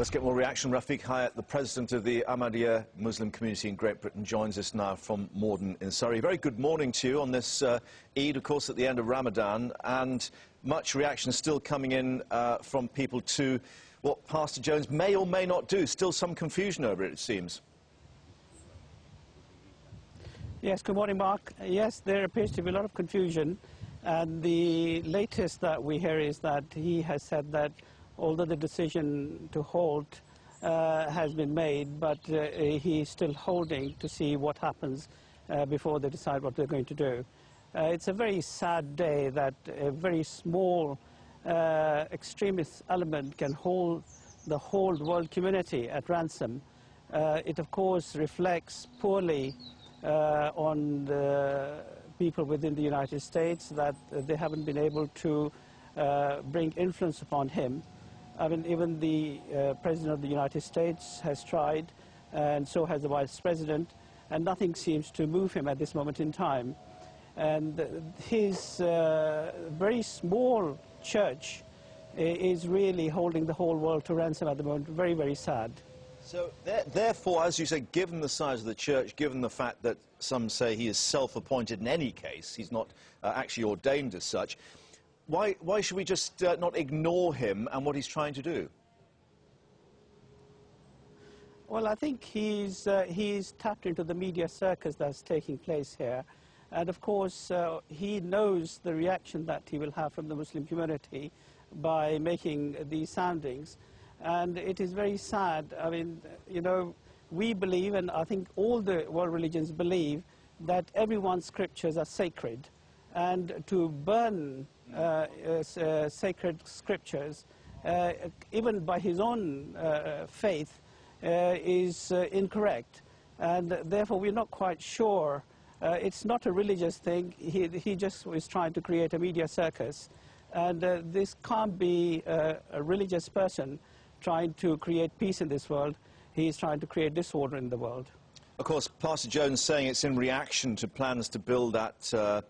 Let's get more reaction. Rafiq Hayat, the president of the Ahmadiyya Muslim community in Great Britain, joins us now from Morden in Surrey. Very good morning to you on this Eid, of course, at the end of Ramadan, and much reaction still coming in from people to what Pastor Jones may or may not do. Still some confusion over it, it seems. Yes, good morning, Mark. Yes, there appears to be a lot of confusion, and the latest that we hear is that he has said that although the decision to halt has been made, but he's still holding to see what happens before they decide what they're going to do. It's a very sad day that a very small extremist element can hold the whole world community at ransom. It, of course, reflects poorly on the people within the United States, that they haven't been able to bring influence upon him. I mean, even the President of the United States has tried, and so has the Vice President, and nothing seems to move him at this moment in time. And his very small church is really holding the whole world to ransom at the moment. Very, very sad. So, therefore, as you say, given the size of the church, given the fact that some say he is self-appointed in any case, he's not actually ordained as such, why should we just not ignore him and what he's trying to do? Well, I think he's tapped into the media circus that's taking place here. And of course, he knows the reaction that he will have from the Muslim community by making these soundings. And it is very sad. I mean, you know, we believe, and I think all the world religions believe, that everyone's scriptures are sacred. And to burn sacred scriptures, even by his own faith, is incorrect. And therefore, we're not quite sure. It's not a religious thing. He just was trying to create a media circus. And this can't be a religious person trying to create peace in this world. He's trying to create disorder in the world. Of course, Pastor Jones saying it's in reaction to plans to build that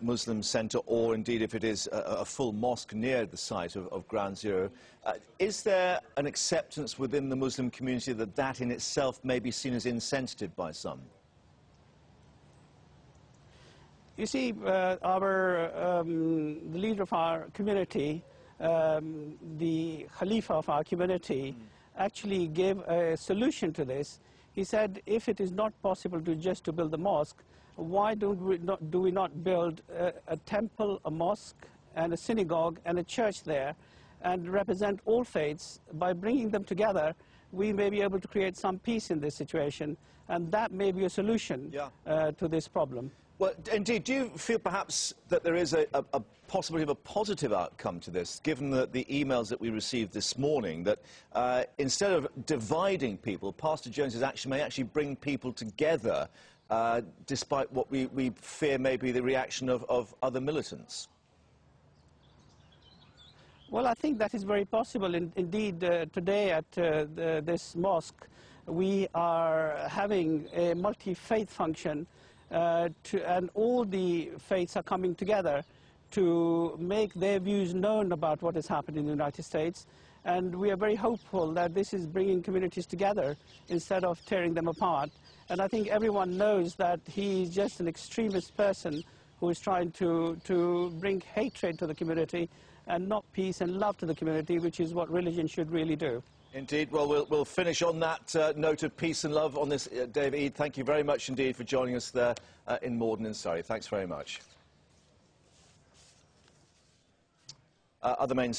Muslim centre, or indeed if it is a full mosque near the site of Ground Zero. Is there an acceptance within the Muslim community that that in itself may be seen as insensitive by some? You see, the leader of our community, the Khalifa of our community, actually gave a solution to this. He said, if it is not possible to build the mosque, why do we not build a temple, a mosque, and a synagogue, and a church there, and represent all faiths? By bringing them together, we may be able to create some peace in this situation, and that may be a solution to this problem. Well, indeed, do you feel perhaps that there is a possibility of a positive outcome to this, given the emails that we received this morning, that instead of dividing people, Pastor Jones's action may actually bring people together, despite what we fear may be the reaction of other militants? Well, I think that is very possible. Indeed, today at this mosque, we are having a multi-faith function, and all the faiths are coming together to make their views known about what has happened in the United States. And we are very hopeful that this is bringing communities together instead of tearing them apart. And I think everyone knows that he's just an extremist person who is trying to bring hatred to the community and not peace and love to the community, which is what religion should really do. Indeed. Well, we'll finish on that note of peace and love on this day of Eid. Thank you very much indeed for joining us there in Morden in Surrey. Thanks very much. Other main